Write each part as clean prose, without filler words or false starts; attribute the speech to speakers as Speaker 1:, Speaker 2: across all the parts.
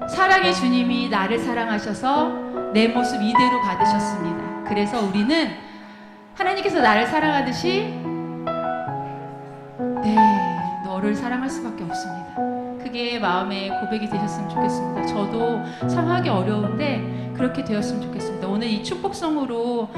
Speaker 1: 사랑의 주님이 나를 사랑하셔서 내 모습 이대로 받으셨습니다. 그래서 우리는 하나님께서 나를 사랑하듯이 너를 사랑할 수밖에 없습니다. 그게 마음의 고백이 되셨으면 좋겠습니다. 저도 참 하기 어려운데 그렇게 되었으면 좋겠습니다. 오늘 이 축복성으로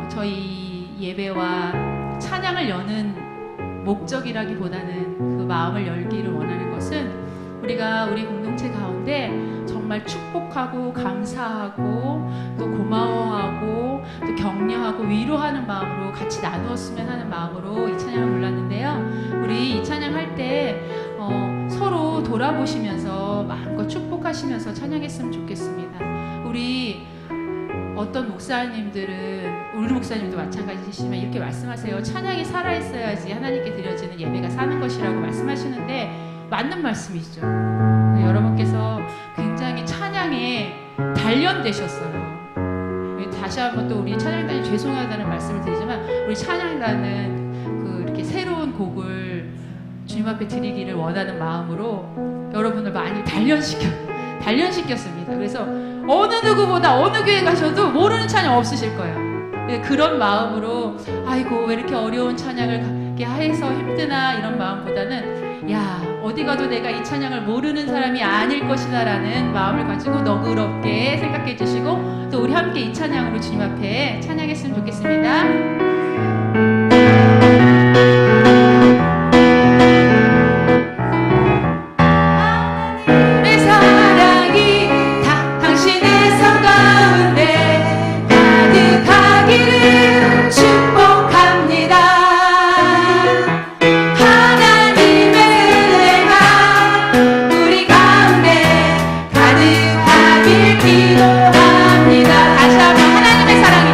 Speaker 1: 저희 예배와 찬양을 여는 목적이라기보다는 그 마음을 열기를 원하는 것은 우리가 우리 공동체 가운데 정말 축복하고 감사하고 또 고마워하고 또 격려하고 위로하는 마음으로 같이 나누었으면 하는 마음으로 이 찬양을 불렀는데요. 우리 이 찬양할 때 서로 돌아보시면서 마음껏 축복하시면서 찬양했으면 좋겠습니다. 우리 어떤 목사님들은, 우리 목사님도 마찬가지시지만 이렇게 말씀하세요. 찬양이 살아있어야지 하나님께 드려지는 예배가 사는 것이라고 말씀하시는데 맞는 말씀이죠. 여러분께서 굉장히 찬양에 단련되셨어요. 다시 한번 또 우리 찬양단이 죄송하다는 말씀을 드리지만 우리 찬양단은 이렇게 새로운 곡을 주님 앞에 드리기를 원하는 마음으로 여러분을 많이 단련시켰습니다. 그래서 어느 누구보다 어느 교회 가셔도 모르는 찬양 없으실 거예요. 그런 마음으로 아이고 왜 이렇게 어려운 찬양을 해서 힘드나 이런 마음보다는 어디 가도 내가 이 찬양을 모르는 사람이 아닐 것이다 라는 마음을 가지고 너그럽게 생각해 주시고 또 우리 함께 이 찬양으로 주님 앞에 찬양했으면 좋겠습니다.
Speaker 2: 기도합니다. 다시 한번 하나님의 사랑이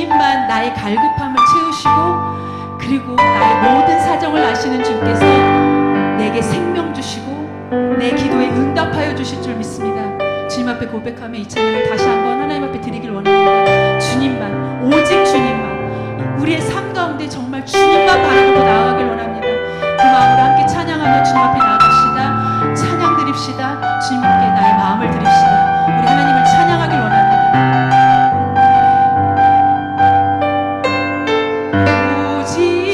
Speaker 1: 주님만 나의 갈급함을 채우시고 그리고 나의 모든 사정을 아시는 주께서 내게 생명 주시고 내 기도에 응답하여 주실 줄 믿습니다. 주님 앞에 고백하며 이 찬양을 다시 한번 하나님 앞에 드리길 원합니다. 주님만, 오직 주님만, 우리의 삶 가운데 정말 주님만 바라보고 나아가길 원합니다. 그 마음으로 함께 찬양하며 주님 앞에 나아갑시다. 찬양 드립시다. 주님께 나의 마음을 드립시다. 우리 하나님을 찬양하길 원합니다.
Speaker 2: 오직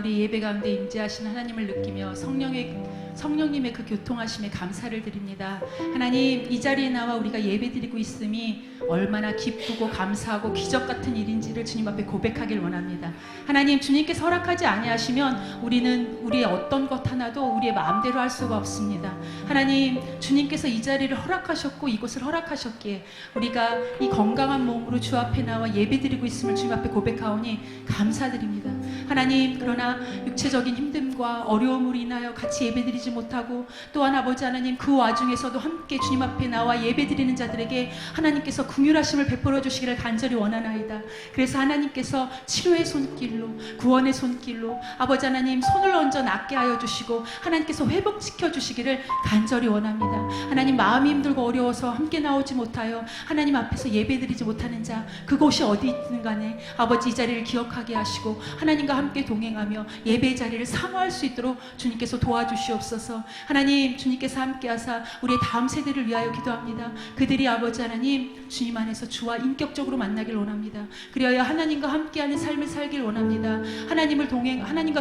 Speaker 1: 우리 예배 가운데 임재하신 하나님을 느끼며 성령님의 그 교통하심에 감사를 드립니다. 하나님, 이 자리에 나와 우리가 예배드리고 있음이 얼마나 기쁘고 감사하고 기적 같은 일인지를 주님 앞에 고백하길 원합니다. 하나님, 주님께서 허락하지 아니하시면 우리는 우리의 어떤 것 하나도 우리의 마음대로 할 수가 없습니다. 하나님, 주님께서 이 자리를 허락하셨고 이곳을 허락하셨기에 우리가 이 건강한 몸으로 주 앞에 나와 예배드리고 있음을 주님 앞에 고백하오니 감사드립니다. 하나님, 그러나 육체적인 힘듦과 어려움으로 인하여 같이 예배드리지 못하고, 또한 아버지 하나님, 그 와중에서도 함께 주님 앞에 나와 예배드리는 자들에게 하나님께서 긍휼하심을 베풀어 주시기를 간절히 원하나이다. 그래서 하나님께서 치료의 손길로, 구원의 손길로 아버지 하나님 손을 얹어 낫게 하여 주시고 하나님께서 회복시켜 주시기를 간절히 원합니다. 하나님, 마음이 힘들고 어려워서 함께 나오지 못하여 하나님 앞에서 예배드리지 못하는 자, 그곳이 어디 있든 간에 아버지 이 자리를 기억하게 하시고 하나님과 함께 동행하며 예배의 자리를 사모할 수 있도록 주님께서 도와주시옵소서. 하나님, 주님께서 함께하사 우리의 다음 세대를 위하여 기도합니다. 그들이 아버지 하나님 주님 안에서 주와 인격적으로 만나길 원합니다. 그리하여 하나님과 함께하는 삶을 살길 원합니다. 하나님과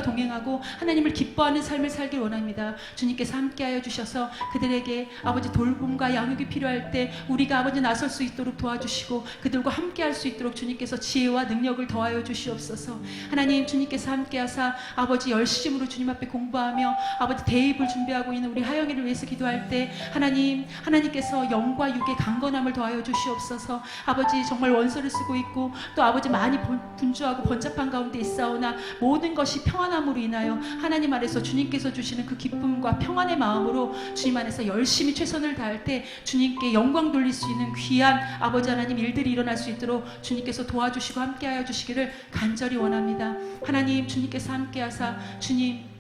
Speaker 1: 동행하고 하나님을 기뻐하는 삶을 살길 원합니다. 주님께서 함께하여 주셔서 그들에게 아버지 돌봄과 양육이 필요할 때 우리가 아버지 나설 수 있도록 도와주시고 그들과 함께할 수 있도록 주님께서 지혜와 능력을 더하여 주시옵소서. 하나님, 주님께서 함께하사 아버지 열심으로 주님 앞에 공부하며 아버지 대입을 준비하고 있는 우리 하영이를 위해서 기도할 때 하나님께서 영과 육의 강건함을 더하여 주시옵소서. 아버지, 정말 원서를 쓰고 있고 또 아버지 많이 분주하고 번잡한 가운데 있사오나 모든 것이 평안함으로 인하여 하나님 안에서 주님께서 주시는 그 기쁨과 평안의 마음으로 주님 안에서 열심히 최선을 다할 때 주님께 영광 돌릴 수 있는 귀한 아버지 하나님 일들이 일어날 수 있도록 주님께서 도와주시고 함께하여 주시기를 간절히 원합니다. 하나님, 주님께서 함께하사 주님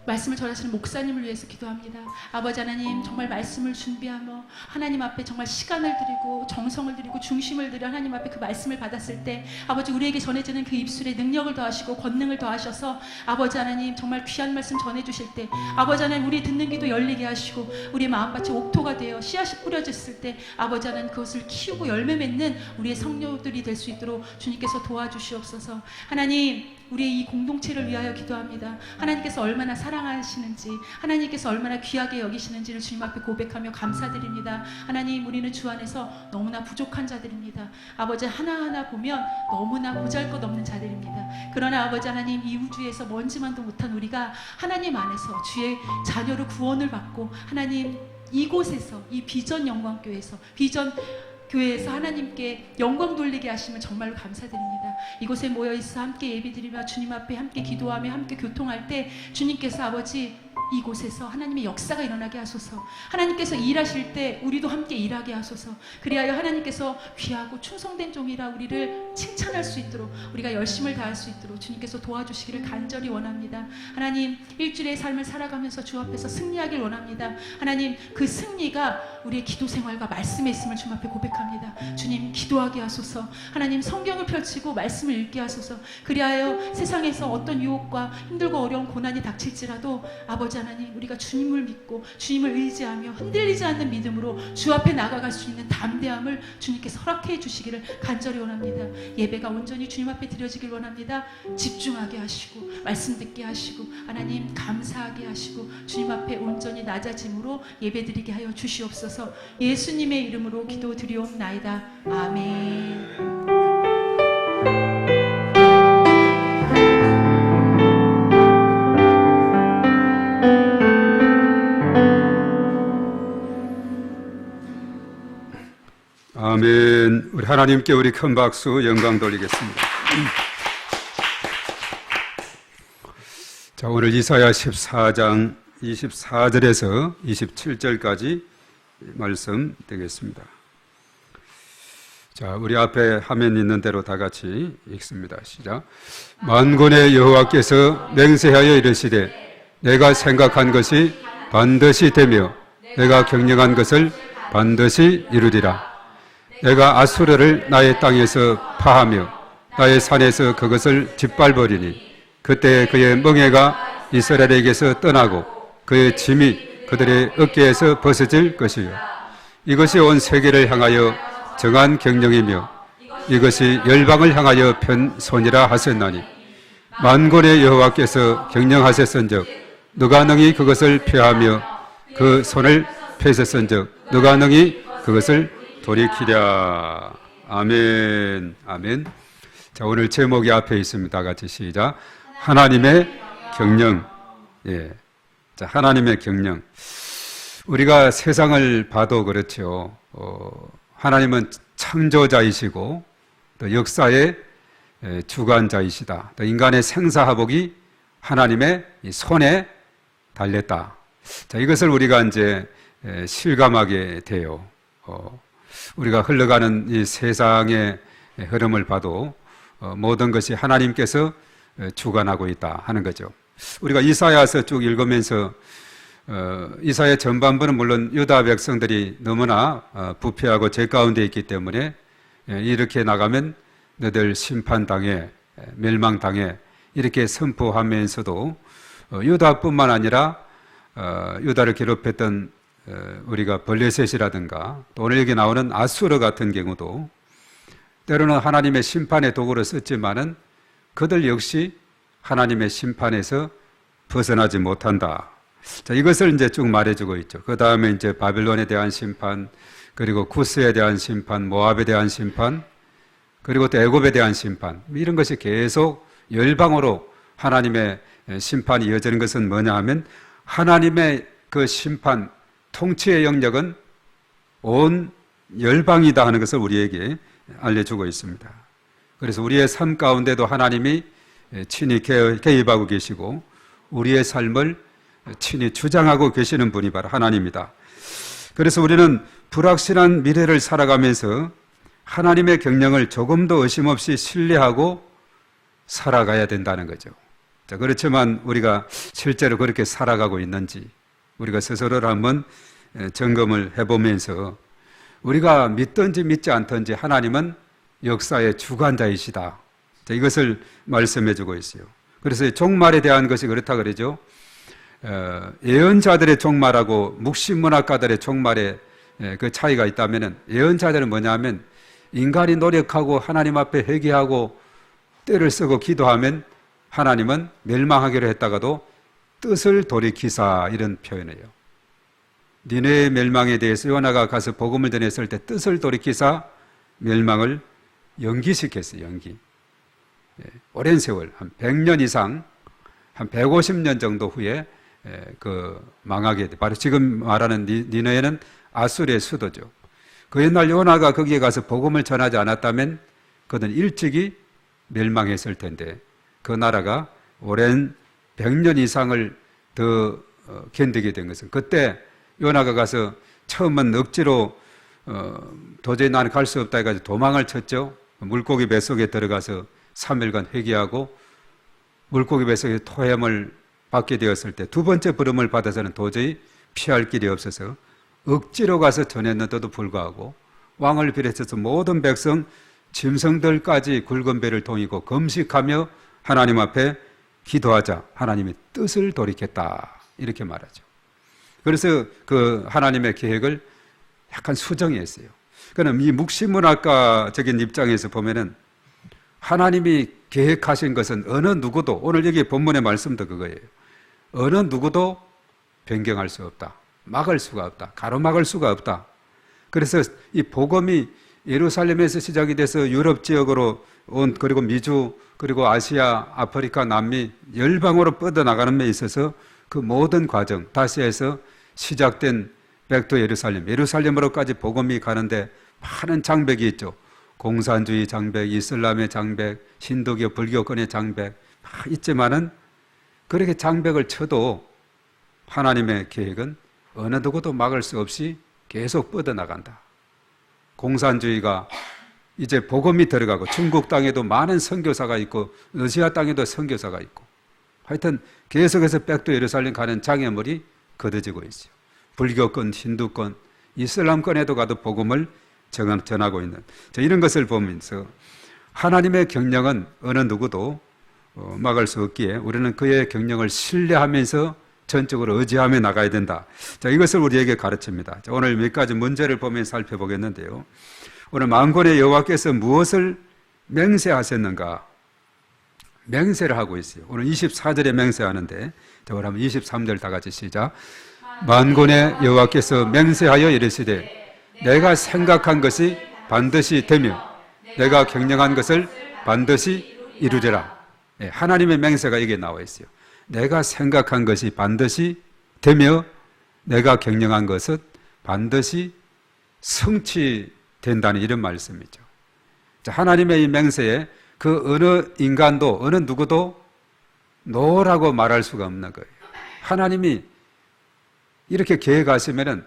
Speaker 1: 말씀을 전하시는 목사님을 위해서 기도합니다. 아버지 하나님, 정말 말씀을 준비하며 하나님 앞에 정말 시간을 드리고 정성을 드리고 중심을 들여 하나님 앞에 그 말씀을 받았을 때 아버지, 우리에게 전해지는 그 입술에 능력을 더하시고 권능을 더하셔서 아버지 하나님 정말 귀한 말씀 전해주실 때 아버지 하나님, 우리 듣는 귀도 열리게 하시고 우리의 마음밭이 옥토가 되어 씨앗이 뿌려졌을 때 아버지 하나님 그것을 키우고 열매 맺는 우리의 성도들이 될 수 있도록 주님께서 도와주시옵소서. 하나님, 우리의 이 공동체를 위하여 기도합니다. 하나님께서 얼마나 사랑하시는지, 하나님께서 얼마나 귀하게 여기시는지를 주님 앞에 고백하며 감사드립니다. 하나님, 우리는 주 안에서 너무나 부족한 자들입니다. 아버지, 하나하나 보면 너무나 보잘것없는 자들입니다. 그러나 아버지 하나님, 이 우주에서 먼지만도 못한 우리가 하나님 안에서 주의 자녀로 구원을 받고 하나님 이곳에서, 이 비전 영광교회에서, 비전 교회에서 하나님께 영광 돌리게 하시면 정말로 감사드립니다. 이곳에 모여있어 함께 예배드리며 주님 앞에 함께 기도하며 함께 교통할 때 주님께서 아버지 이곳에서 하나님의 역사가 일어나게 하소서. 하나님께서 일하실 때 우리도 함께 일하게 하소서. 그리하여 하나님께서 귀하고 충성된 종이라 우리를 칭찬할 수 있도록, 우리가 열심을 다할 수 있도록 주님께서 도와주시기를 간절히 원합니다. 하나님, 일주일의 삶을 살아가면서 주 앞에서 승리하길 원합니다. 하나님, 그 승리가 우리의 기도 생활과 말씀에 있음을 주님 앞에 고백합니다. 주님, 기도하게 하소서. 하나님, 성경을 펼치고 말씀을 읽게 하소서. 그리하여 세상에서 어떤 유혹과 힘들고 어려운 고난이 닥칠지라도 아버지 하나님, 우리가 주님을 믿고 주님을 의지하며 흔들리지 않는 믿음으로 주 앞에 나아갈 수 있는 담대함을 주님께서 허락해 주시기를 간절히 원합니다. 예배가 온전히 주님 앞에 드려지길 원합니다. 집중하게 하시고 말씀 듣게 하시고 하나님 감사하게 하시고 주님 앞에 온전히 낮아짐으로 예배드리게 하여 주시옵소서. 예수님의 이름으로 기도드리옵나이다. 아멘.
Speaker 2: 아멘. 우리 하나님께 우리 큰 박수 영광 돌리겠습니다. 자, 오늘 이사야 14장 24절에서 27절까지 말씀 되겠습니다. 자, 우리 앞에 화면 있는 대로 다 같이 읽습니다. 시작. 만군의 여호와께서 맹세하여 이르시되 내가 생각한 것이 반드시 되며 내가 경영한 것을 반드시 이루리라. 내가 아수르를 나의 땅에서 파하며 나의 산에서 그것을 짓밟으리니 그때 그의 멍에가 이스라엘에게서 떠나고 그의 짐이 그들의 어깨에서 벗어질 것이요 이것이 온 세계를 향하여 정한 경영이며 이것이 열방을 향하여 편손이라 하셨나니 만군의 여호와께서 경영하셨은즉 누가 능히 그것을 폐하며 그 손을 펴셨은즉 누가 능히 그것을 돌이키랴. 아멘. 아멘. 자, 오늘 제목이 앞에 있습니다. 다 같이 시작. 하나님의 경영. 예. 자, 하나님의 경영. 우리가 세상을 봐도 그렇죠. 하나님은 창조자이시고 또 역사의 주관자이시다. 또 인간의 생사화복이 하나님의 손에 달렸다. 자, 이것을 우리가 이제 실감하게 돼요. 우리가 흘러가는 이 세상의 흐름을 봐도 모든 것이 하나님께서 주관하고 있다 하는 거죠. 우리가 이사야서 쭉 읽으면서 이사야 전반부는 물론 유다 백성들이 너무나 부패하고 죄 가운데 있기 때문에 이렇게 나가면 너들 심판당해 멸망당해 이렇게 선포하면서도 유다뿐만 아니라 유다를 괴롭혔던 우리가 블레셋이라든가 또 오늘 여기 나오는 아수르 같은 경우도 때로는 하나님의 심판의 도구로 썼지만은 그들 역시 하나님의 심판에서 벗어나지 못한다. 자, 이것을 이제 쭉 말해주고 있죠. 그 다음에 이제 바빌론에 대한 심판, 그리고 구스에 대한 심판, 모압에 대한 심판, 그리고 또 애굽에 대한 심판, 이런 것이 계속 열방으로 하나님의 심판이 이어지는 것은 뭐냐 하면 하나님의 그 심판, 통치의 영역은 온 열방이다 하는 것을 우리에게 알려주고 있습니다. 그래서 우리의 삶 가운데도 하나님이 친히 개입하고 계시고 우리의 삶을 친히 주장하고 계시는 분이 바로 하나님이다. 그래서 우리는 불확실한 미래를 살아가면서 하나님의 경영을 조금도 의심 없이 신뢰하고 살아가야 된다는 거죠. 자, 그렇지만 우리가 실제로 그렇게 살아가고 있는지 우리가 스스로를 한번 점검을 해보면서 우리가 믿든지 믿지 않든지 하나님은 역사의 주관자이시다. 자, 이것을 말씀해주고 있어요. 그래서 종말에 대한 것이 그렇다 그러죠. 예언자들의 종말하고 묵신문학가들의 종말에 그 차이가 있다면은 예언자들은 뭐냐면 인간이 노력하고 하나님 앞에 회개하고 때를 쓰고 기도하면 하나님은 멸망하기로 했다가도 뜻을 돌이키사 이런 표현이에요. 니네의 멸망에 대해서 요나가 가서 복음을 전했을 때 뜻을 돌이키사 멸망을 연기시켰어요. 연기. 오랜 세월 한 100년 이상 한 150년 정도 후에 망하게 돼. 바로 지금 말하는 니네는 아수르의 수도죠. 그 옛날 요나가 거기에 가서 복음을 전하지 않았다면 그는 일찍이 멸망했을 텐데 그 나라가 오랜 100년 이상을 더 견디게 된 것은 그때 요나가 가서 처음은 억지로 도저히 나는 갈 수 없다 해가지고 도망을 쳤죠. 물고기 뱃속에 들어가서 3일간 회개하고 물고기 뱃속에 토해함을 받게 되었을 때 두 번째 부름을 받아서는 도저히 피할 길이 없어서 억지로 가서 전했는데도 불구하고 왕을 비롯해서 모든 백성 짐승들까지 굵은 배를 동이고 금식하며 하나님 앞에 기도하자 하나님의 뜻을 돌이켰다 이렇게 말하죠. 그래서 그 하나님의 계획을 약간 수정했어요. 그럼 이 묵시문학가적인 입장에서 보면은 하나님이 계획하신 것은 어느 누구도 오늘 여기 본문의 말씀도 그거예요. 어느 누구도 변경할 수 없다. 막을 수가 없다. 가로막을 수가 없다. 그래서 이 복음이 예루살렘에서 시작이 돼서 유럽 지역으로 온 그리고 미주 그리고 아시아, 아프리카, 남미 열방으로 뻗어나가는 데 있어서 그 모든 과정 다시 해서 시작된 백두 예루살렘, 예루살렘으로까지 복음이 가는데 많은 장벽이 있죠. 공산주의 장벽, 이슬람의 장벽, 힌두교, 불교권의 장벽 있지만은 그렇게 장벽을 쳐도 하나님의 계획은 어느 누구도 막을 수 없이 계속 뻗어나간다. 공산주의가 이제 복음이 들어가고 중국 땅에도 많은 선교사가 있고 러시아 땅에도 선교사가 있고 하여튼 계속해서 백두 예루살렘 가는 장애물이 걷어지고 있어요. 불교권, 힌두권, 이슬람권에도 가도 복음을 전하고 있는 이런 것을 보면서 하나님의 경영은 어느 누구도 막을 수 없기에 우리는 그의 경영을 신뢰하면서 전적으로 의지하며 나가야 된다. 자, 이것을 우리에게 가르칩니다. 자, 오늘 몇 가지 문제를 보면서 살펴보겠는데요. 오늘 만군의 여호와께서 무엇을 맹세하셨는가? 맹세를 하고 있어요. 오늘 24절에 맹세하는데 저걸 한번 23절 다 같이 시작. 만군의 여호와께서 맹세하여 이르시되 내가 생각한 것이 반드시 되며 내가 경영한 것을 반드시 이루리라. 예, 하나님의 맹세가 여기에 나와 있어요. 내가 생각한 것이 반드시 되며 내가 경영한 것은 반드시 성취된다는 이런 말씀이죠. 자, 하나님의 이 맹세에 그 어느 인간도 어느 누구도 노라고 말할 수가 없는 거예요. 하나님이 이렇게 계획하시면은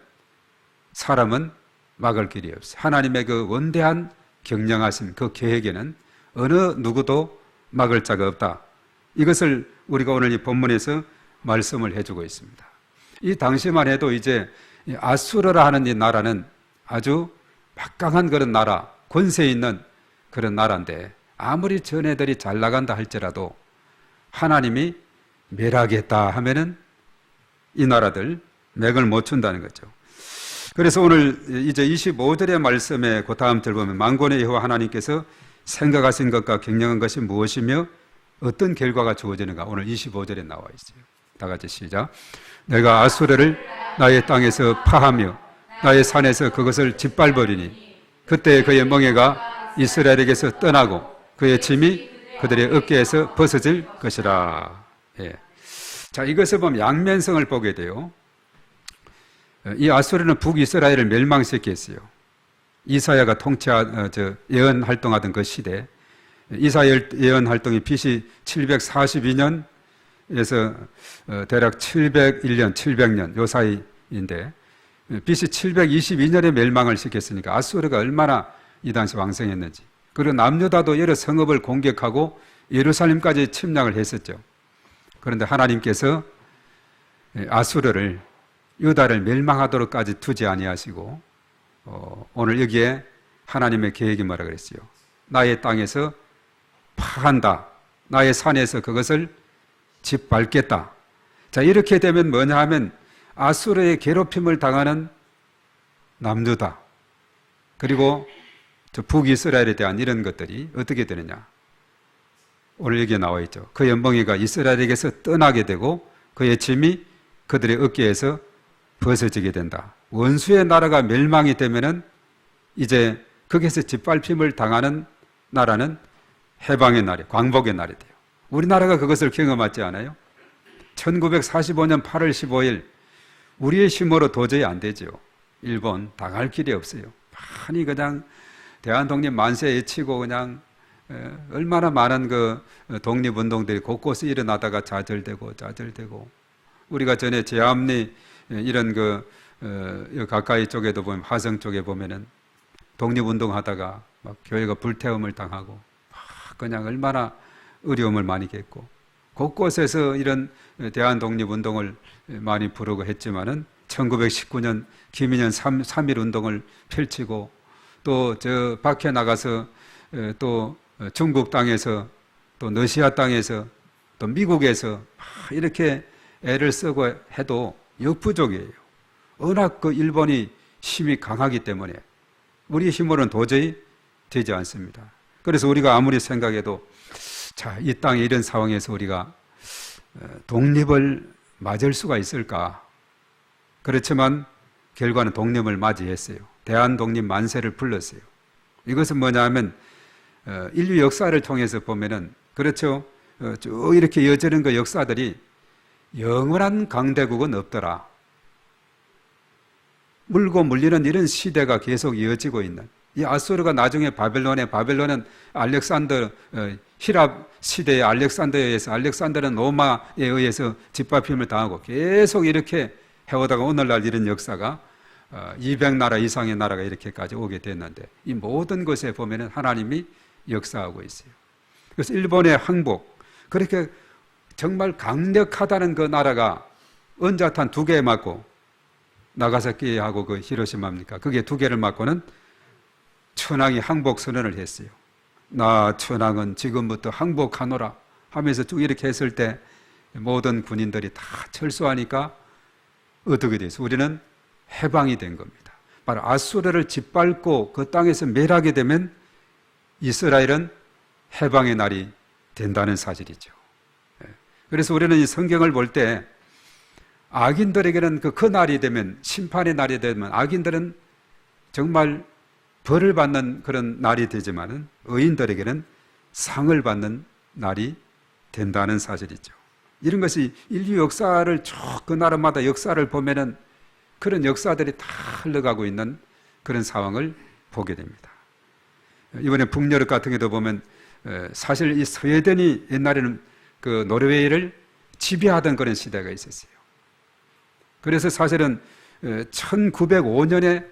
Speaker 2: 사람은 막을 길이 없어요. 하나님의 그 원대한 경영하심 그 계획에는 어느 누구도 막을 자가 없다. 이것을 우리가 오늘 이 본문에서 말씀을 해주고 있습니다. 이 당시만 해도 이제 아수르라 하는 이 나라는 아주 막강한 그런 나라, 권세 있는 그런 나라인데 아무리 전애들이 잘 나간다 할지라도 하나님이 멸하겠다 하면은 이 나라들 맥을 못 춘다는 거죠. 그래서 오늘 이제 25절의 말씀에 그 다음 절 보면 만군의 여호와 하나님께서 생각하신 것과 경영한 것이 무엇이며 어떤 결과가 주어지는가 오늘 25절에 나와 있어요. 다 같이 시작. 내가 아수르를 나의 땅에서 파하며 나의 산에서 그것을 짓밟으리니 그때 그의 멍에가 이스라엘에게서 떠나고 그의 짐이 그들의 어깨에서 벗어질 것이라. 예. 자, 이것을 보면 양면성을 보게 돼요. 이 아수르는 북이스라엘을 멸망시켰어요. 이사야가 예언 활동하던 그 시대, 이사야 예언 활동이 BC 742년에서 대략 701년, 700년 요 사이인데 BC 722년에 멸망을 시켰으니까 아수르가 얼마나 이 당시 왕성했는지. 그리고 남유다도 여러 성읍을 공격하고 예루살렘까지 침략을 했었죠. 그런데 하나님께서 아수르를 유다를 멸망하도록까지 두지 아니하시고 오늘 여기에 하나님의 계획이 뭐라 그랬어요? 나의 땅에서 파한다. 나의 산에서 그것을 짓밟겠다. 자, 이렇게 되면 뭐냐 하면 아수르의 괴롭힘을 당하는 남유다 그리고 저 북이스라엘에 대한 이런 것들이 어떻게 되느냐? 오늘 여기에 나와 있죠. 그의 멍에가 이스라엘에게서 떠나게 되고 그의 짐이 그들의 어깨에서 벗어지게 된다. 원수의 나라가 멸망이 되면은 이제 거기서 짓밟힘을 당하는 나라는 해방의 날이, 광복의 날이 돼요. 우리나라가 그것을 경험하지 않아요? 1945년 8월 15일 우리의 힘으로 도저히 안 되죠. 일본 당할 길이 없어요. 많이 그냥 대한독립 만세 외치고 그냥 얼마나 많은 그 독립운동들이 곳곳에 일어나다가 좌절되고 우리가 전에 제암리 이런 그 가까이 쪽에도 보면 화성 쪽에 보면은 독립운동하다가 막 교회가 불태움을 당하고 그냥 얼마나 어려움을 많이 겪고 곳곳에서 이런 대한독립운동을 많이 부르고 했지만은 1919년 김인현 3.1 운동을 펼치고 또 저 밖에 나가서 또 중국 땅에서 또 러시아 땅에서 또 미국에서 이렇게 애를 쓰고 해도 역부족이에요. 워낙 그 일본이 힘이 강하기 때문에 우리 힘으로는 도저히 되지 않습니다. 그래서 우리가 아무리 생각해도 자, 이 땅에 이런 상황에서 우리가 독립을 맞을 수가 있을까? 그렇지만 결과는 독립을 맞이했어요. 대한독립 만세를 불렀어요. 이것은 뭐냐 하면 인류 역사를 통해서 보면은 그렇죠. 쭉 이렇게 이어지는 그 역사들이 영원한 강대국은 없더라. 물고 물리는 이런 시대가 계속 이어지고 있는 이 아수르가 나중에 바벨론은 알렉산더 히랍 시대의 알렉산더에 의해서 알렉산더는 로마에 의해서 짓밟힘을 당하고 계속 이렇게 해오다가 오늘날 이런 역사가 200나라 이상의 나라가 이렇게까지 오게 됐는데 이 모든 것에 보면은 하나님이 역사하고 있어요. 그래서 일본의 항복 그렇게 정말 강력하다는 그 나라가 원자탄 2개 맞고 나가사키하고 그 히로시마입니까? 그게 2개를 맞고는 천황이 항복 선언을 했어요. 나 천황은 지금부터 항복하노라 하면서 쭉 이렇게 했을 때 모든 군인들이 다 철수하니까 어떻게 됐어요? 우리는 해방이 된 겁니다. 바로 아수르를 짓밟고 그 땅에서 멸하게 되면 이스라엘은 해방의 날이 된다는 사실이죠. 그래서 우리는 이 성경을 볼 때 악인들에게는 그 날이 되면, 심판의 날이 되면 악인들은 정말 벌을 받는 그런 날이 되지만은 의인들에게는 상을 받는 날이 된다는 사실이죠. 이런 것이 인류 역사를 쭉 그 나라마다 역사를 보면은 그런 역사들이 다 흘러가고 있는 그런 상황을 보게 됩니다. 이번에 북유럽 같은 경우도 보면 사실 이 스웨덴이 옛날에는 그 노르웨이를 지배하던 그런 시대가 있었어요. 그래서 사실은 1905년에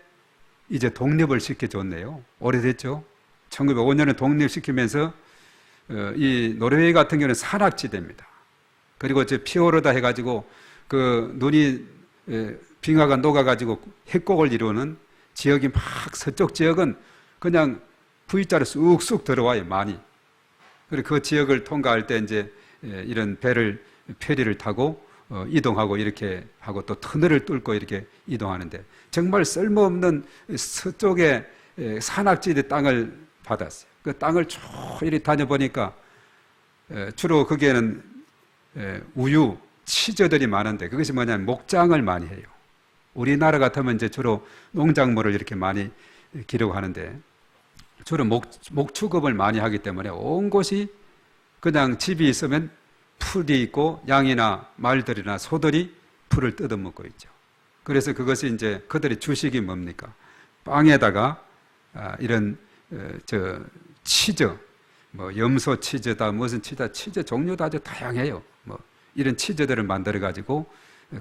Speaker 2: 이제 독립을 시켜줬네요. 오래됐죠. 1905년에 독립시키면서 이 노르웨이 같은 경우는 산악지대입니다. 그리고 저 피오르다 해가지고 그 눈이 빙하가 녹아가지고 협곡을 이루는 지역이 막 서쪽 지역은 그냥 V자로 쑥쑥 들어와요, 많이. 그리고 그 지역을 통과할 때 이제 이런 페리를 타고 이동하고 이렇게 하고 또 터널을 뚫고 이렇게 이동하는데 정말 쓸모없는 서쪽의 산악지대 땅을 받았어요. 그 땅을 쭉 이렇게 다녀보니까 주로 거기에는 우유, 치즈들이 많은데 그것이 뭐냐면 목장을 많이 해요. 우리나라 같으면 이제 주로 농작물을 이렇게 많이 기르고하는데 주로 목축업을 많이 하기 때문에 온 곳이 그냥 집이 있으면 풀이 있고 양이나 말들이나 소들이 풀을 뜯어먹고 있죠. 그래서 그것이 이제 그들의 주식이 뭡니까? 빵에다가 이런 치즈, 뭐 염소 치즈다 무슨 치즈 종류도 아주 다양해요. 뭐 이런 치즈들을 만들어 가지고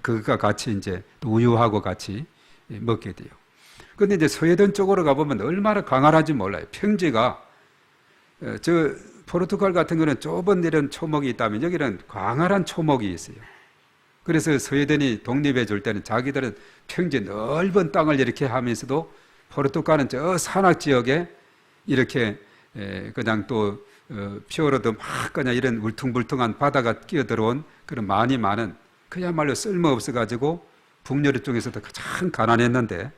Speaker 2: 그것과 같이 이제 우유하고 같이 먹게 돼요. 근데 이제 스웨덴 쪽으로 가보면 얼마나 강하는지 몰라요. 평지가 저 포르투갈 같은 경우는 좁은 이런 초목이 있다면 여기는 광활한 초목이 있어요. 그래서 스웨덴이 독립해 줄 때는 자기들은 평지 넓은 땅을 이렇게 하면서도 포르투갈은 저 산악 지역에 이렇게 그냥 또 피오르드 막 그냥 이런 울퉁불퉁한 바다가 끼어들어온 그런 많이 많은 그야말로 쓸모없어 가지고 북유럽 중에서도 가장 가난했는데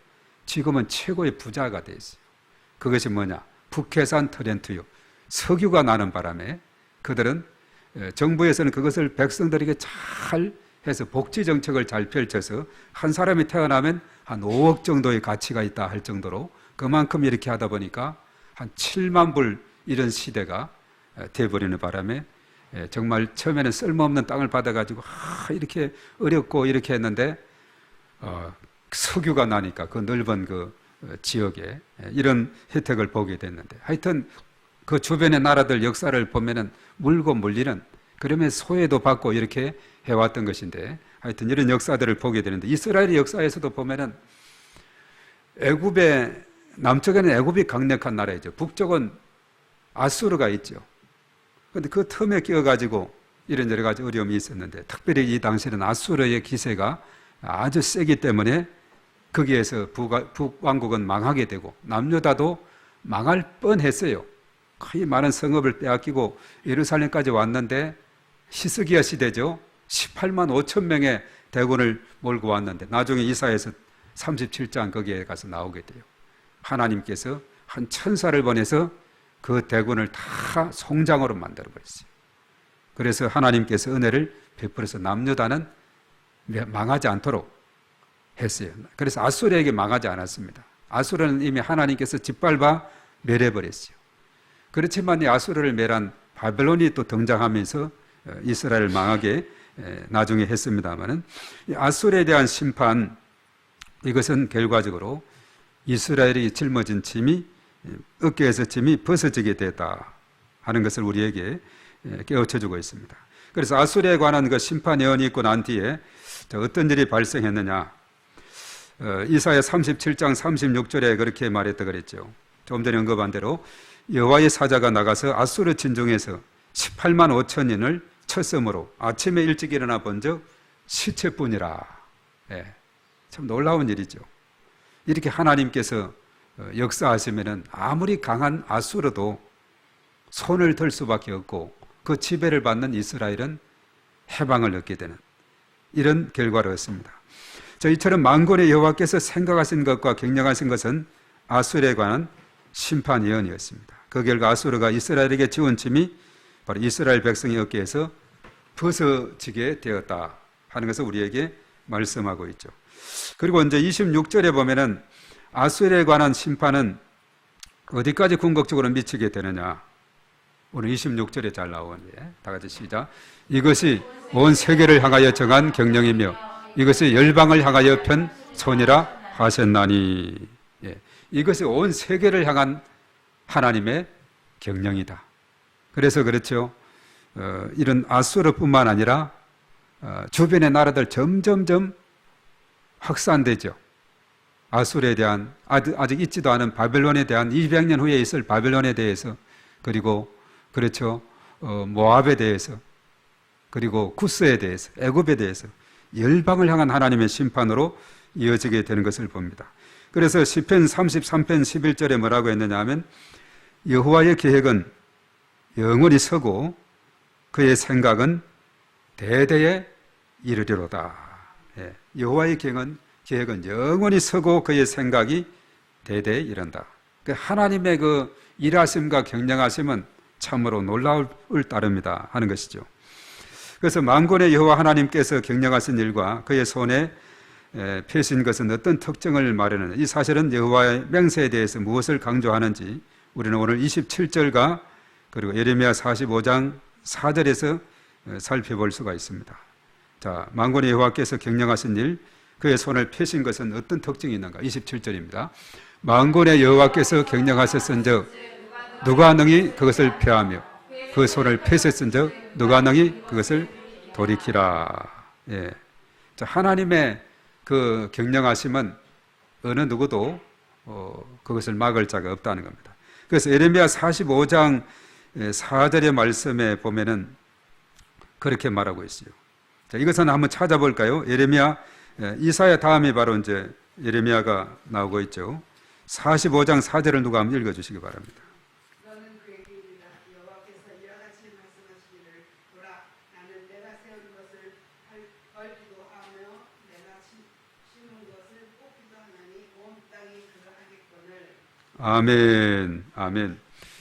Speaker 2: 지금은 최고의 부자가 돼 있어요. 그것이 뭐냐? 북해산 트렌트유 석유가 나는 바람에 그들은 정부에서는 그것을 백성들에게 잘 해서 복지 정책을 잘 펼쳐서 한 사람이 태어나면 한 5억 정도의 가치가 있다 할 정도로 그만큼 이렇게 하다 보니까 한 7만 불 이런 시대가 돼버리는 바람에 정말 처음에는 쓸모없는 땅을 받아가지고 이렇게 어렵고 이렇게 했는데 석유가 나니까 그 넓은 그 지역에 이런 혜택을 보게 됐는데 하여튼 그 주변의 나라들 역사를 보면은 물고 물리는 그러면 소외도 받고 이렇게 해왔던 것인데 하여튼 이런 역사들을 보게 되는데 이스라엘의 역사에서도 보면은 애굽의 남쪽에는 애굽이 강력한 나라이죠. 북쪽은 아수르가 있죠. 그런데 그 틈에 끼어가지고 이런 여러 가지 어려움이 있었는데 특별히 이 당시에는 아수르의 기세가 아주 세기 때문에 거기에서 북왕국은 망하게 되고 남유다도 망할 뻔했어요. 거의 많은 성읍을 빼앗기고 예루살렘까지 왔는데 히스기야 시대죠. 18만 5천 명의 대군을 몰고 왔는데 나중에 이사야서 37장 거기에 가서 나오게 돼요. 하나님께서 한 천사를 보내서 그 대군을 다 송장으로 만들어 버렸어요. 그래서 하나님께서 은혜를 베풀어서 남유다는 망하지 않도록 했어요. 그래서 아수르에게 망하지 않았습니다. 아수르는 이미 하나님께서 짓밟아 멸해버렸어요. 그렇지만 이 아수르를 멸한 바벨론이 또 등장하면서 이스라엘을 망하게 나중에 했습니다만은 아수르에 대한 심판 이것은 결과적으로 이스라엘이 짊어진 짐이 어깨에서 짐이 벗어지게 됐다 하는 것을 우리에게 깨우쳐주고 있습니다. 그래서 아수르에 관한 그 심판 예언이 있고 난 뒤에 어떤 일이 발생했느냐? 이사야 37장 36절에 그렇게 말했다 그랬죠. 좀 전에 언급한 대로 여호와의 사자가 나가서 아수르 진중에서 18만 5천인을 쳤으므로 아침에 일찍 일어나 본즉 시체뿐이라. 참 놀라운 일이죠. 이렇게 하나님께서 역사하시면은 아무리 강한 아수르도 손을 들 수밖에 없고 그 지배를 받는 이스라엘은 해방을 얻게 되는 이런 결과로였습니다. 이처럼 만군의 여호와께서 생각하신 것과 경영하신 것은 아수르에 관한 심판 예언이었습니다. 그 결과 아수르가 이스라엘에게 지은 짐이 바로 이스라엘 백성의 어깨에서 벗어지게 되었다 하는 것을 우리에게 말씀하고 있죠. 그리고 이제 26절에 보면은 아수르에 관한 심판은 어디까지 궁극적으로 미치게 되느냐. 오늘 26절에 잘 나오는데 다 같이 시작. 이것이 온 세계를 향하여 정한 경령이며 이것이 열방을 향하여 편 손이라 하셨나니. 예. 이것이 온 세계를 향한 하나님의 경령이다. 그래서 그렇죠. 이런 아수르뿐만 아니라 주변의 나라들 점점점 확산되죠. 아수르에 대한 아직 있지도 않은 바벨론에 대한 200년 후에 있을 바벨론에 대해서, 그리고 그렇죠. 모압에 대해서, 그리고 구스에 대해서, 애굽에 대해서 열방을 향한 하나님의 심판으로 이어지게 되는 것을 봅니다. 그래서 시편 33편 11절에 뭐라고 했느냐 하면 여호와의 계획은 영원히 서고 그의 생각은 대대에 이르리로다. 예. 여호와의 계획은 영원히 서고 그의 생각이 대대에 이른다. 하나님의 그 일하심과 경영하심은 참으로 놀라울 따릅니다 하는 것이죠. 그래서 만군의 여호와 하나님께서 경영하신 일과 그의 손에 펴신 것은 어떤 특징을 말하는, 이 사실은 여호와의 맹세에 대해서 무엇을 강조하는지 우리는 오늘 27절과 그리고 예레미야 45장 4절에서 살펴볼 수가 있습니다. 자, 만군의 여호와께서 경영하신 일, 그의 손을 펴신 것은 어떤 특징이 있는가? 27절입니다. 만군의 여호와께서 경영하셨은즉 누가 능히 그것을 펴하며 그 손을 펴셨은즉 누가 능히 그것을 돌이키라. 예. 자, 하나님의 그 경영하심은 어느 누구도 그것을 막을 자가 없다는 겁니다. 그래서 예레미야 45장 4절의 말씀에 보면은 그렇게 말하고 있어요. 자, 이것은 한번 찾아볼까요? 예레미야, 이사야 다음에 바로 이제 예레미야가 나오고 있죠. 45장 4절을 누가 한번 읽어주시기 바랍니다.
Speaker 3: 너는 그에게 이르라. 여호와께서 이와 같이 말씀하시기를 보라, 나는 내가 세운 것을 헐기도 하며 내가 심은 것을 뽑기도 하나니 온 땅이 그러하겠거늘.
Speaker 2: 아멘, 아멘.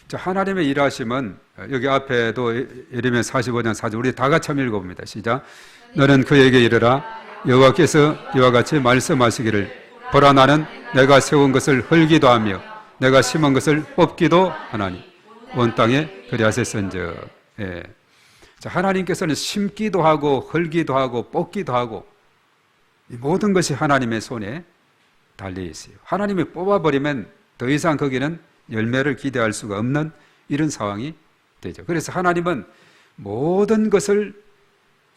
Speaker 2: 자, 하나님의 일하심은 여기 앞에도 예레미야 45장 4절 우리 다 같이 한번 읽어봅니다. 시작. 너는 그에게 이르라. 여호와께서 이와 같이 말씀하시기를 보라, 나는 내가 세운 것을 헐기도 하며 내가 심은 것을 뽑기도 하나니 온 땅에 그리하셨은즉. 예. 자, 하나님께서는 심기도 하고 헐기도 하고 뽑기도 하고 이 모든 것이 하나님의 손에 달려 있어요. 하나님이 뽑아버리면 더 이상 거기는 열매를 기대할 수가 없는 이런 상황이 되죠. 그래서 하나님은 모든 것을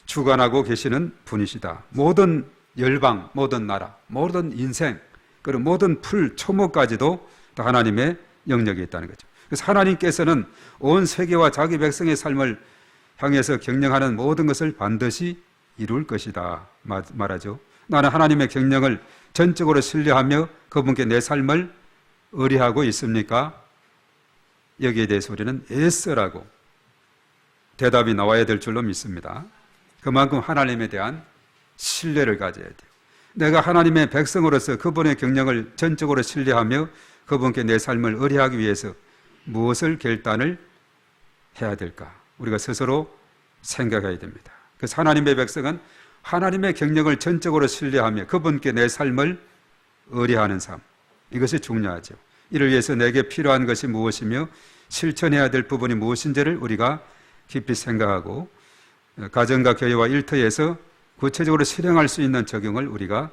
Speaker 2: 주관하고 계시는 분이시다. 모든 열방, 모든 나라, 모든 인생, 그리고 모든 풀, 초목까지도 다 하나님의 영역에 있다는 거죠. 그래서 하나님께서는 온 세계와 자기 백성의 삶을 향해서 경영하는 모든 것을 반드시 이룰 것이다 말하죠. 나는 하나님의 경영을 전적으로 신뢰하며 그분께 내 삶을 의뢰하고 있습니까? 여기에 대해서 우리는 예스라고 대답이 나와야 될 줄로 믿습니다. 그만큼 하나님에 대한 신뢰를 가져야 돼요. 내가 하나님의 백성으로서 그분의 경영을 전적으로 신뢰하며 그분께 내 삶을 의뢰하기 위해서 무엇을 결단을 해야 될까? 우리가 스스로 생각해야 됩니다. 그래서 하나님의 백성은 하나님의 경영을 전적으로 신뢰하며 그분께 내 삶을 의뢰하는 삶, 이것이 중요하죠. 이를 위해서 내게 필요한 것이 무엇이며 실천해야 될 부분이 무엇인지를 우리가 깊이 생각하고 가정과 교회와 일터에서 구체적으로 실행할 수 있는 적용을 우리가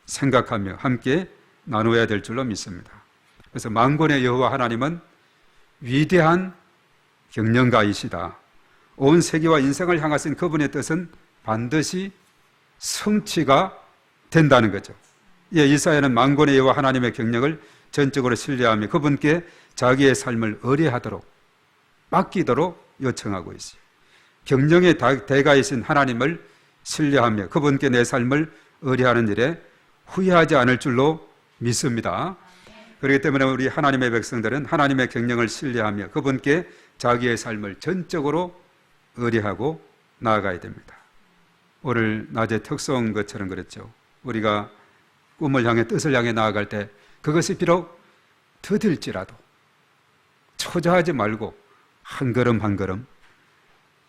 Speaker 2: 생각하며 함께 나누어야 될 줄로 믿습니다. 그래서 만군의 여호와 하나님은 위대한 경영가이시다. 온 세계와 인생을 향하신 그분의 뜻은 반드시 성취가 된다는 거죠. 예, 이사야는 만군의 여호와 하나님의 경영을 전적으로 신뢰하며 그분께 자기의 삶을 의뢰하도록 맡기도록 요청하고 있어요. 경영의 대가이신 하나님을 신뢰하며 그분께 내 삶을 의뢰하는 일에 후회하지 않을 줄로 믿습니다. 그렇기 때문에 우리 하나님의 백성들은 하나님의 경영을 신뢰하며 그분께 자기의 삶을 전적으로 의뢰하고 나아가야 됩니다. 오늘 낮에 특수한 것처럼 그랬죠. 우리가 꿈을 향해 뜻을 향해 나아갈 때 그것이 비록 더딜지라도 초조하지 말고 한 걸음 한 걸음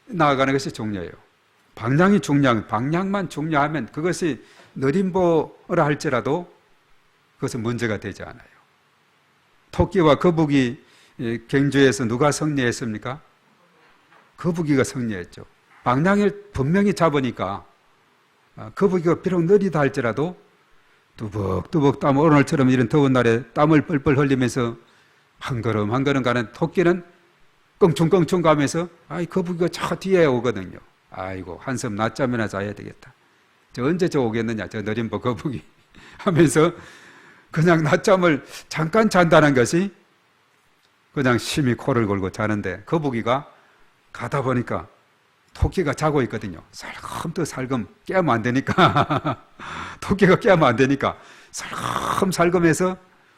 Speaker 2: 나아가는 것이 중요해요. 방향이 방향만 중요하면 그것이 느림보라 할지라도 그것은 문제가 되지 않아요. 토끼와 거북이 경주에서 누가 승리했습니까? 거북이가 승리했죠. 방향을 분명히 잡으니까 거북이가 비록 느리다 할지라도 뚜벅뚜벅 땀, 오늘처럼 이런 더운 날에 땀을 뻘뻘 흘리면서 한 걸음 한 걸음 가는 토끼는 껑충껑충 가면서 거북이가 저 뒤에 오거든요. 아이고 한숨 낮잠이나 자야 되겠다. 저 언제 저 오겠느냐 저 느림보 거북이 하면서 그냥 낮잠을 잠깐 잔다는 것이 그냥 심히 코를 골고 자는데 거북이가 가다 보니까 토끼가 자고 있거든요. 살금살금 깨면 안 되니까 토끼가 깨면 안 되니까 살금살금해서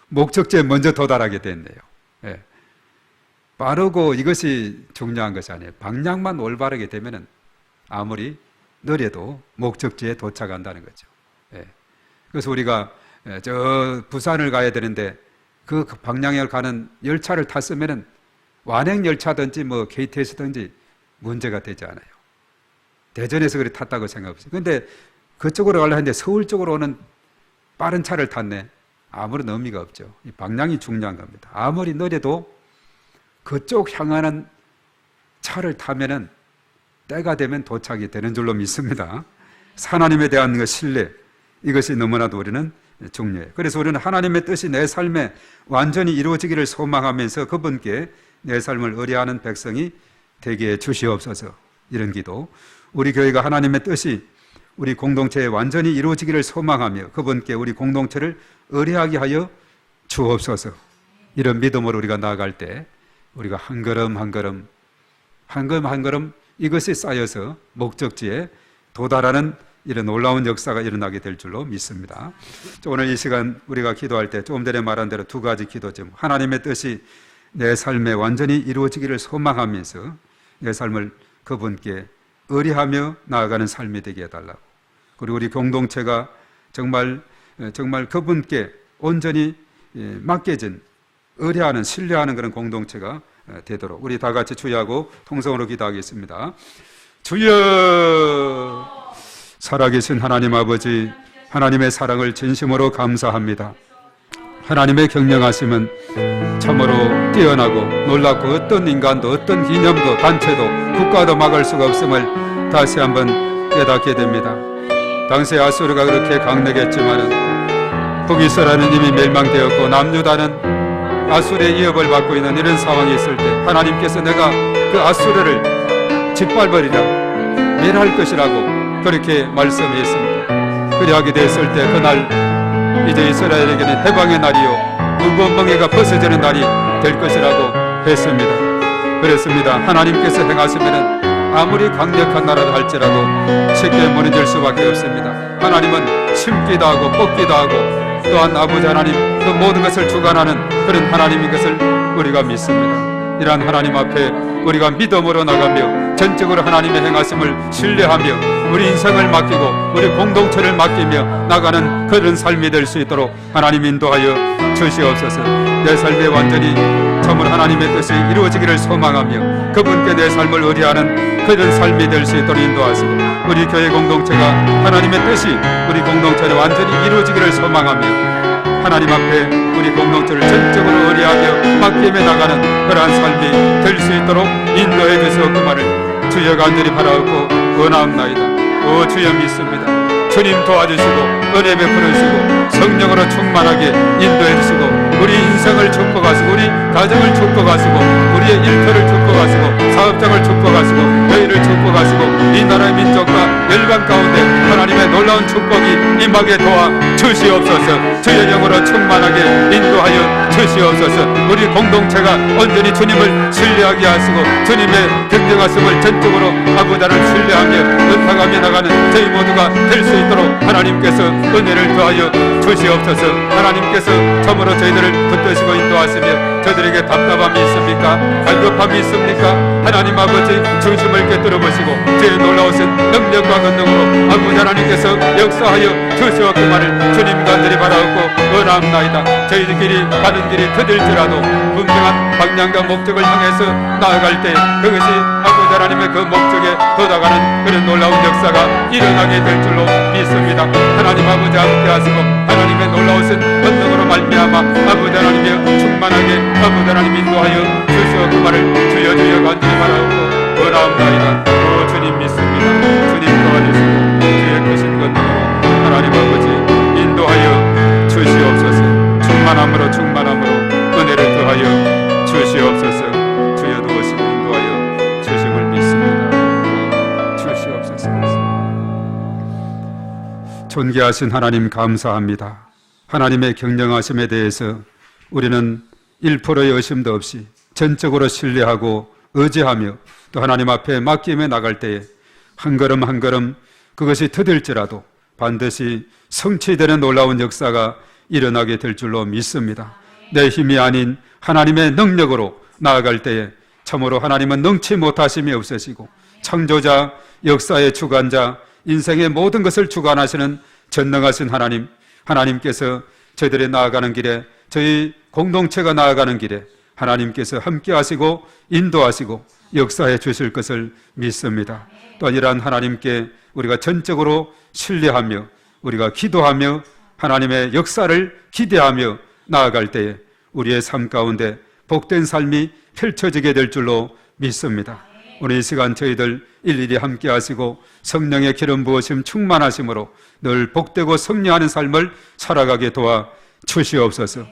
Speaker 2: 목적지에 먼저 도달하게 됐네요. 예. 빠르고 이것이 중요한 것이 아니에요. 방향만 올바르게 되면 아무리 느려도 목적지에 도착한다는 거죠. 예. 그래서 우리가 저 부산을 가야 되는데 그 방향을 가는 열차를 탔으면 완행 열차든지 뭐 KTX든지 문제가 되지 않아요. 대전에서 그렇게 탔다고 생각해보세요. 그런데 그쪽으로 가려 했는데 서울 쪽으로 오는 빠른 차를 탔네. 아무런 의미가 없죠. 이 방향이 중요한 겁니다. 아무리 느려도 그쪽 향하는 차를 타면은 때가 되면 도착이 되는 줄로 믿습니다. 하나님에 대한 그 신뢰, 이것이 너무나도 우리는 중요해요. 그래서 우리는 하나님의 뜻이 내 삶에 완전히 이루어지기를 소망하면서 그분께 내 삶을 의뢰하는 백성이 되게 주시옵소서. 이런 기도. 우리 교회가 하나님의 뜻이 우리 공동체에 완전히 이루어지기를 소망하며 그분께 우리 공동체를 의뢰하게 하여 주옵소서. 이런 믿음으로 우리가 나아갈 때 우리가 한 걸음 한 걸음 한 걸음 한 걸음 이것이 쌓여서 목적지에 도달하는 이런 놀라운 역사가 일어나게 될 줄로 믿습니다. 오늘 이 시간 우리가 기도할 때 조금 전에 말한 대로 두 가지 기도죠. 하나님의 뜻이 내 삶에 완전히 이루어지기를 소망하면서 내 삶을 그분께 의뢰하며 나아가는 삶이 되게 해달라고. 그리고 우리 공동체가 정말 그분께 온전히 맡겨진 의뢰하는 신뢰하는 그런 공동체가 되도록 우리 다 같이 주여하고 통성으로 기도하겠습니다. 주여, 살아계신 하나님 아버지, 하나님의 사랑을 진심으로 감사합니다. 하나님의 경영하심은 참으로 뛰어나고 놀랍고 어떤 인간도 어떤 기념도 단체도 국가도 막을 수가 없음을 다시 한번 깨닫게 됩니다. 당시 아수르가 그렇게 강력했지만 북이스라엘은 이미 멸망되었고 남유다는 아수르의 위협을 받고 있는 이런 상황이 있을 때 하나님께서 내가 그 아수르를 짓밟으리라 멸할 것이라고 그렇게 말씀했습니다. 그리하게 됐을 때 그날 이제 이스라엘에게는 해방의 날이요 무거운 멍에가 벗어지는 날이 될 것이라고 했습니다. 그렇습니다. 하나님께서 행하시면 아무리 강력한 나라라 할지라도 쉽게 무너질 수밖에 없습니다. 하나님은 심기도 하고 뽑기도 하고 또한 아버지 하나님 그 모든 것을 주관하는 그런 하나님인 것을 우리가 믿습니다. 이러한 하나님 앞에 우리가 믿음으로 나가며 전적으로 하나님의 행하심을 신뢰하며 우리 인생을 맡기고 우리 공동체를 맡기며 나가는 그런 삶이 될 수 있도록 하나님 인도하여 주시옵소서. 내 삶에 완전히 참으로 하나님의 뜻이 이루어지기를 소망하며 그분께 내 삶을 의뢰하는 그런 삶이 될 수 있도록 인도하시고 우리 교회 공동체가 하나님의 뜻이 우리 공동체에 완전히 이루어지기를 소망하며 하나님 앞에 우리 공동체를 전적으로 의뢰하며 맡기며 나가는 그러한 삶이 될 수 있도록 인도해 주시옵기만을 주여 간절히 바라옵고 원하옵나이다. 오 주여 믿습니다. 주님 도와주시고 은혜 베풀으시고 성령으로 충만하게 인도해 주시고 우리 인생을 축복하시고 우리 가정을 축복하시고 우리의 일터를 축복하시고 사업장을 축복하시고 교회를 축복하시고 이 나라의 민족과 열방 가운데 하나님의 놀라운 축복이 임하게 도와 주시옵소서. 주의 영으로 충만하게 인도하여 주시옵소서. 우리 공동체가 온전히 주님을 신뢰하게 하시고 주님의 경영하심을 전적으로 아버지를 신뢰하며 의탁하며 나가는 저희 모두가 될 수 있도록 하나님께서 은혜를 더하여 주시옵소서. 하나님께서 참으로 저희들을 붙드시고 인도하시며 저들에게 답답함이 있습니까? 갈급함이 있습니까? 하나님 아버지 중심을 꿰뚫어 보시고 저의 놀라우신 능력과 권능으로 아버지 하나님 하나님께서 역사하여 주시옵기만을 주님 간절히 바라옵고 원하옵나이다. 저희들끼리 가는 길이 더딜지라도 분명한 방향과 목적을 향해서 나아갈 때 그것이 아버지 하나님의 그 목적에 도달하는 그런 놀라운 역사가 일어나게 될 줄로 믿습니다. 하나님 아버지 함께 하시고 하나님의 놀라우신 권능으로 말미암아 아버지 하나님의 충만하게 아버지 하나님 인도하여 주시옵기만을 주여 주여 간절히 바라옵고 원하옵나이다. 오 주님 믿습니다. 주님 도와주시고 주의 크신 권능으로 하나님 아버지 인도하여 주시옵소서. 충만함으로 은혜를 더하여 주시옵소서. 주여 도우심 인도하여 주심을 믿습니다. 주시옵소서. 존귀하신 하나님 감사합니다. 하나님의 경영하심에 대해서 우리는 1%의 의심도 없이 전적으로 신뢰하고 의지하며 또 하나님 앞에 맡김에 나갈 때에 한 걸음 한 걸음 그것이 더딜지라도 반드시 성취되는 놀라운 역사가 일어나게 될 줄로 믿습니다. 내 힘이 아닌 하나님의 능력으로 나아갈 때에 참으로 하나님은 능치 못하심이 없으시고 창조자, 역사의 주관자, 인생의 모든 것을 주관하시는 전능하신 하나님, 하나님께서 저희들이 나아가는 길에 저희 공동체가 나아가는 길에 하나님께서 함께 하시고 인도하시고 역사해 주실 것을 믿습니다. 또한 이러한 하나님께 우리가 전적으로 신뢰하며 우리가 기도하며 하나님의 역사를 기대하며 나아갈 때에 우리의 삶 가운데 복된 삶이 펼쳐지게 될 줄로 믿습니다. 오늘 이 시간 저희들 일일이 함께 하시고 성령의 기름 부으심 충만하심으로 늘 복되고 승리하는 삶을 살아가게 도와 주시옵소서.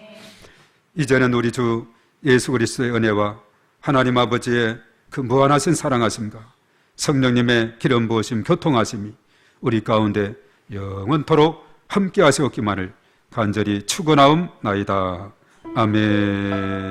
Speaker 2: 이제는 우리 주 예수 그리스도의 은혜와 하나님 아버지의 그 무한하신 사랑하심과 성령님의 기름 부으심 교통하심이 우리 가운데 영원토록 함께 하시옵기만을 간절히 축원하옵나이다. 아멘.